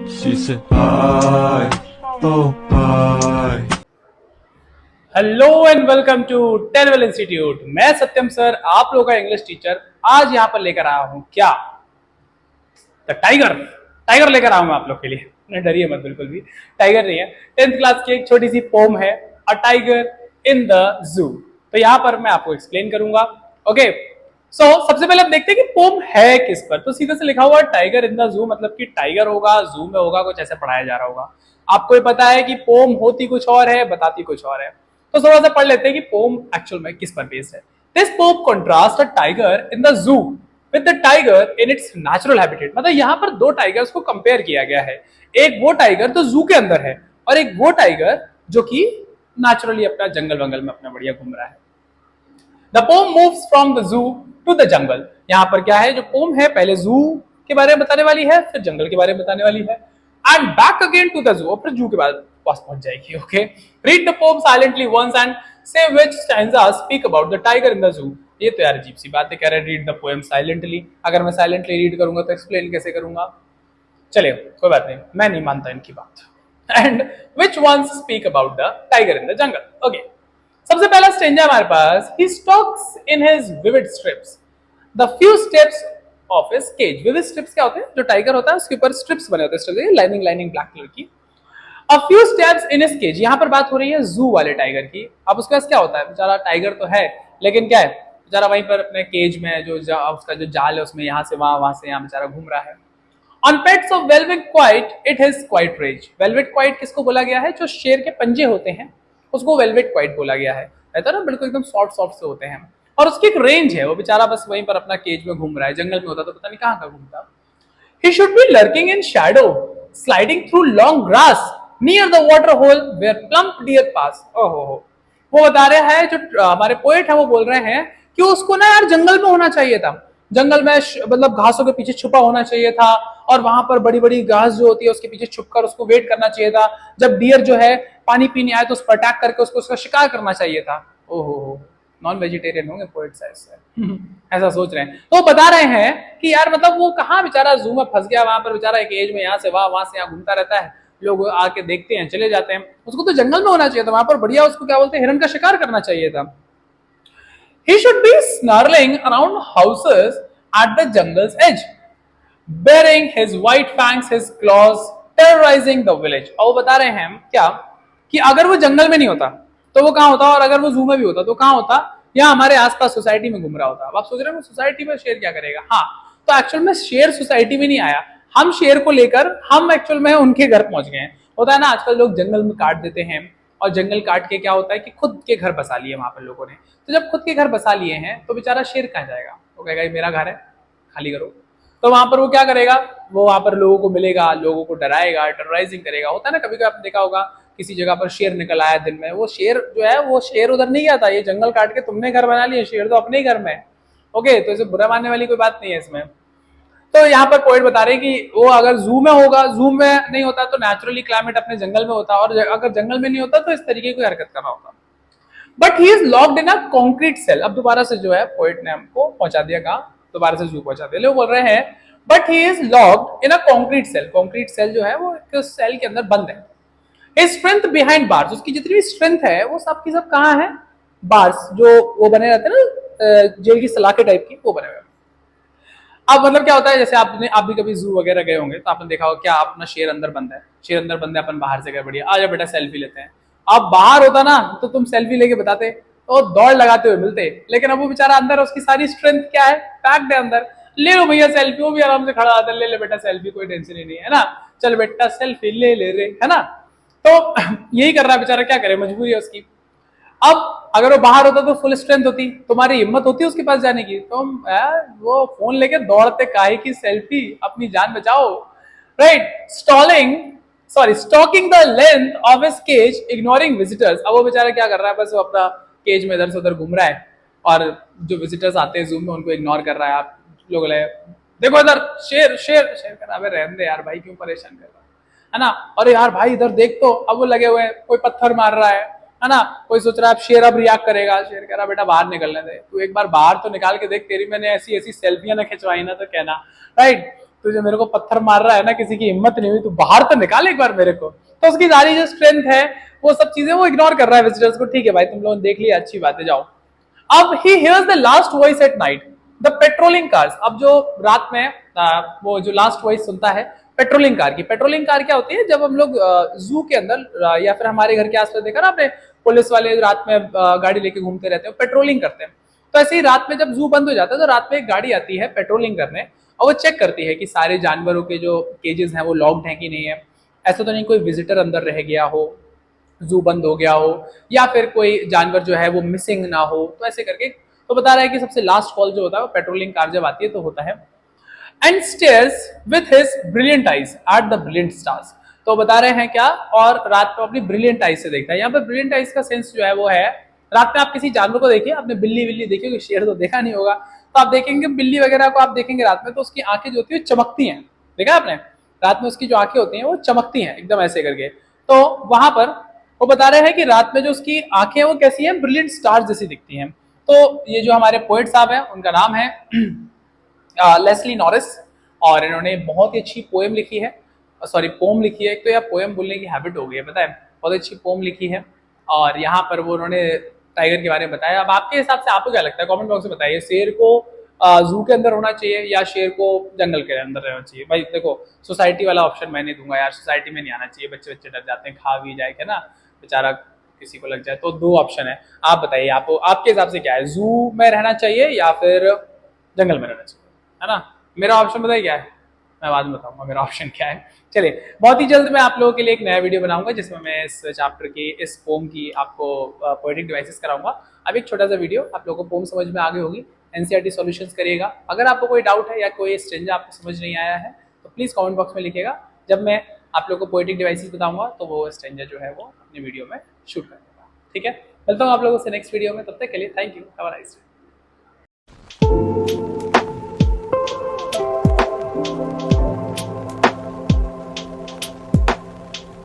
She said bye, oh bye. Hello and welcome to Telwell institute. मैं Satyam sir, आप लोगों का इंग्लिश टीचर। आज यहाँ पर लेकर आया हूँ क्या, द टाइगर। टाइगर लेकर आया हूँ मैं आप लोग के लिए। नहीं डरिए मत, बिल्कुल भी टाइगर नहीं है। 10th क्लास की एक छोटी सी पोम है, अ टाइगर इन द जू। तो यहाँ पर मैं आपको एक्सप्लेन करूंगा। ओके, सो सबसे पहले हम देखते हैं कि पोम है किस पर। तो सीधे से लिखा हुआ टाइगर इन द जू, मतलब कि टाइगर होगा, जू में होगा, कुछ ऐसे पढ़ाया जा रहा होगा। आपको ये पता है कि पोम होती कुछ और है, बताती कुछ और है। तो थोड़ा सा पढ़ लेते हैं कि पोम एक्चुअल में किस पर बेस्ड है। This pome contrast a tiger in the जू with the tiger in its natural habitat. मतलब यहाँ पर दो टाइगर्स को कंपेयर किया गया है। एक वो टाइगर तो जू के अंदर है, और एक वो टाइगर जो कि नेचुरली अपना जंगल वंगल में अपना बढ़िया घूम रहा है। The Pom moves from the zoo to the jungle. यहाँ पर क्या है, जो पोम है पहले जू के बारे में बताने वाली है, फिर जंगल के बारे में बताने वाली है, and back again to the zoo, और फिर जू के बाद पास पहुंच जाएगी। Okay, read the poem silently once and say which stanza speak about the tiger in the zoo. ये तो यार अजीब सी बात है, कह रहे रीड द पोएम साइलेंटली। अगर मैं साइलेंटली रीड करूंगा तो एक्सप्लेन कैसे करूंगा? चलिए कोई बात नहीं, मैं नहीं मानता इनकी बात। And which ones speak about the tiger in the jungle. Okay, सबसे पहला स्टेंजा हमारे पास, he stalks in his vivid stripes the few steps of his cage. Vivid stripes क्या होते हैं? जो टाइगर होता है उसके ऊपर स्ट्रिप्स बने होते हैं, लाइनिंग लाइनिंग ब्लैक कलर की। A few steps in his cage, यहाँ पर बात हो रही है जू वाले टाइगर की। अब उसके पास क्या होता है, बेचारा टाइगर तो है लेकिन क्या है, बेचारा वहीं पर अपने केज में उसका जो जाल है उसमें यहाँ से वहां, वहां से यहाँ बेचारा घूम रहा है। On pets of velvet quite, it has quite rage. Velvet quite किसको बोला गया है? जो शेर के पंजे होते हैं उसको velvet quite बोला गया है। रहता है ना, बिल्कुल एकदम सॉफ्ट सॉफ्ट से होते हैं। और उसकी एक रेंज है, वो बेचारा बस वहीं पर अपना केज में घूम रहा है। जंगल में होता तो पता नहीं कहाँ घूमता। He should be lurking in shadow, sliding through long grass near the water hole where plump deer pass. ओहो, वो बता रहे हैं, जो हमारे पोएट है वो बोल रहे हैं कि उसको ना यार जंगल में होना चाहिए था। जंगल में मतलब घासों के पीछे छुपा होना चाहिए था, और वहां पर बड़ी बड़ी घास जो होती है उसके पीछे छुपकर उसको वेट करना चाहिए था। जब डियर जो है पानी पीने आए तो उस पर अटैक करके उसको उसका शिकार करना चाहिए था। ओहो, नॉन वेजिटेरियन होंगे पोएट से ऐसा सोच रहे हैं। तो बता रहे हैं कि यार मतलब वो कहाँ बेचारा जू में फंस गया, वहां पर बेचारा एक एज में यहाँ से वहां से यहाँ घूमता रहता है। लोग आके देखते हैं, चले जाते हैं। उसको तो जंगल में होना चाहिए था, वहां पर बढ़िया उसको क्या बोलते हैं, हिरन का शिकार करना चाहिए था। He should be snarling around houses at the jungle's edge, bearing his white fangs, his claws, terrorizing the village. और वो बता रहे हैं क्या कि अगर वो जंगल में नहीं होता तो वो कहाँ होता, और अगर वो जू में भी होता तो कहाँ होता? या हमारे आसपास सोसाइटी में घूम रहा होता। अब आप सोच रहे हो सोसाइटी में शेर क्या करेगा? हाँ, तो एक्चुअल में शेर सोसाइटी में नहीं आया, हम शेर को लेकर हम एक्चुअल में उनके घर पहुंच गए हैं। होता है ना, आजकल लोग जंगल में काट देते हैं, और जंगल काट के क्या होता है कि खुद के घर बसा लिए वहां पर लोगों ने। तो जब खुद के घर बसा लिए हैं तो बेचारा शेर कहाँ जाएगा? वो कहेगा ये मेरा घर है, खाली करो। तो वहां पर वो क्या करेगा, वो वहां पर लोगों को मिलेगा, लोगों को डराएगा, टेरराइजिंग करेगा। होता है ना, कभी कभी आपने देखा होगा किसी जगह पर शेर निकल आया दिन में, वो शेर जो है वो शेर उधर नहीं गया था, ये जंगल काट के तुमने घर बना लिया, शेर तो अपने ही घर में। ओके, तो इसे बुरा मानने वाली कोई बात नहीं है इसमें। तो यहाँ पर पॉइंट बता रहे हैं कि वो अगर जू में होगा, जू में नहीं होता तो नेचुरली क्लाइमेट अपने जंगल में होता, और अगर जंगल में नहीं होता तो इस तरीके की हरकत कर रहा होता। But he is locked in a concrete cell. अब दोबारा से जो है पोइट ने हमको पहुंचा दिया, कहा दोबारा से जू पहुंचा दिया। लोग बोल रहे हैं but he is locked in a concrete cell. Concrete cell जो है वो एक सेल के अंदर बंद है। हिज स्ट्रेंथ बिहाइंड बार्स, उसकी जितनी भी स्ट्रेंथ है वो सब की सब कहाँ है? बार्स, जो वो बने रहते हैं ना जेल की सलाखे टाइप की, वो बने हुए। अब मतलब क्या होता है, जैसे आप भी कभी जू वगैरह गए होंगे तो आपने देखा होगा क्या, आप अपना शेर अंदर बंद है, शेर अंदर बंद है, अपन बाहर से गए, बढ़िया आ जाओ बेटा सेल्फी लेते हैं। अब बाहर होता ना तो तुम सेल्फी लेके बताते तो दौड़ लगाते हुए मिलते, लेकिन अब वो बेचारा अंदर, उसकी सारी स्ट्रेंथ क्या है, पैक्ड है अंदर। ले लो भैया सेल्फी, वो भी आराम से खड़ा आता है, ले ले बेटा सेल्फी, कोई टेंशन ही नहीं है ना, चल बेटा सेल्फी ले ले रे, है ना। तो यही कर रहा है बेचारा, क्या करे, मजबूरी है उसकी। अब अगर वो बाहर होता तो फुल स्ट्रेंथ होती, तुम्हारी हिम्मत होती उसके पास जाने की, तुम वो फोन लेके दौड़ते, काहे की सेल्फी, अपनी जान बचाओ, right. Stalking the length of his cage ignoring visitors. अब वो बेचारा क्या कर रहा है, बस वो अपना केज में इधर से उधर घूम रहा है, और जो विजिटर्स आते हैं जूम में उनको इग्नोर कर रहा है। आप लोग देखो इधर शेर शेर शेर कर रहा है, रहने दे यार भाई, क्यों परेशान कर रहा है ना। अरे यार भाई इधर देख, तो अब वो लगे हुए हैं, कोई पत्थर मार रहा है ना, कोई सोच रहा है अब शेर अब रिएक्ट करेगा। शेर कह रहा बेटा बाहर निकलने दे, तू एक बार बाहर तो निकाल के देख, तेरी मैंने ऐसी ऐसी सेल्फियां ना खिंचवाई ना तो कहना, राइट। तुझे मेरे को पत्थर मार रहा है ना, किसी की हिम्मत नहीं हुई, तू बाहर तो निकाल एक बार मेरे को। तो उसकी सारी जो स्ट्रेंथ है वो सब चीजें वो इग्नोर कर रहा है विजिटर्स को। ठीक है भाई, तुम लोगों ने देख लिया, अच्छी बात है, जाओ। अब he hears the last voice at night, the patrolling cars. अब जो रात में वो जो लास्ट वॉइस सुनता है पेट्रोलिंग कार की। पेट्रोलिंग कार क्या होती है, जब हम लोग जू के अंदर या फिर हमारे घर के आसपास देखा ना आपने, पुलिस वाले रात में गाड़ी लेके घूमते रहते हैं, पेट्रोलिंग करते हैं। तो ऐसे ही रात में जब जू बंद हो जाता है तो रात में एक गाड़ी आती है पेट्रोलिंग करने, और वो चेक करती है कि सारे जानवरों के जो केजेस हैं वो लॉक्ड हैं कि नहीं है, ऐसा तो नहीं कोई विजिटर अंदर रह गया हो, जू बंद हो गया हो, या फिर कोई जानवर जो है वो मिसिंग ना हो। तो ऐसे करके तो बता रहा है कि सबसे लास्ट कॉल जो होता है वो पेट्रोलिंग कार जब आती है तो होता है। And stairs with his brilliant eyes at the brilliant stars. तो बता रहे हैं क्या, और रात में अपनी ब्रिलियंट आइज से देखता है। यहाँ पे ब्रिलियंट आइज का सेंस जो है वो है, रात में आप किसी जानवर को देखिए, आपने बिल्ली बिल्ली देखी होगी, शेर तो देखा नहीं होगा, तो आप देखेंगे बिल्ली वगैरह को आप देखेंगे रात में तो उसकी आंखें जो होती है चमकती हैं। देखा आपने, रात में उसकी जो आंखें होती हैं वो चमकती हैं एकदम ऐसे करके। तो वहां पर वो बता रहे हैं कि रात में जो उसकी आंखें हैं वो कैसी हैं, ब्रिलियंट स्टार्स जैसी दिखती हैं। तो ये जो हमारे पोएट साहब हैं उनका नाम है लेस्ली नॉरिस, और इन्होंने बहुत ही अच्छी पोएम लिखी है, सॉरी पोम लिखी है। एक तो यार पोएम बोलने की हैबिट हो गई है, पता है, बहुत अच्छी पोम लिखी है। और यहाँ पर वो उन्होंने टाइगर के बारे में बताया। अब आपके हिसाब से आपको क्या लगता है, कमेंट बॉक्स में बताइए, शेर को जू के अंदर होना चाहिए या शेर को जंगल के अंदर रहना चाहिए? भाई देखो, सोसाइटी वाला ऑप्शन मैं नहीं दूंगा यार, सोसाइटी में नहीं आना चाहिए, बच्चे बच्चे डर जाते हैं, खा भी जाए ना बेचारा, किसी को लग जाए। तो दो ऑप्शन है, आप बताइए आपको, आपके हिसाब से क्या है, जू में रहना चाहिए या फिर जंगल में रहना चाहिए, है ना? मेरा ऑप्शन बताइए क्या है, मैं बाद में बताऊंगा मेरा ऑप्शन क्या है। चलिए, बहुत ही जल्द मैं आप लोगों के लिए एक नया वीडियो बनाऊंगा जिसमें मैं इस चैप्टर की, इस पोम की आपको पोएटिक डिवाइसेस कराऊंगा। अब एक छोटा सा वीडियो, आप लोगों को पोम समझ में आ गई होगी, एनसीईआरटी सॉल्यूशंस करिएगा। अगर आपको कोई डाउट है या कोई स्ट्रेंजर आपको समझ नहीं आया है तो प्लीज़ कमेंट बॉक्स में लिखिएगा। जब मैं आप लोगों को पोएटिक डिवाइसेस बताऊंगा तो वो स्ट्रेंजर जो है वो अपनी वीडियो में शूट कर देगा। ठीक है, मिलता हूँ आप लोगों से नेक्स्ट वीडियो में, तब तक के लिए thank you, have a nice day.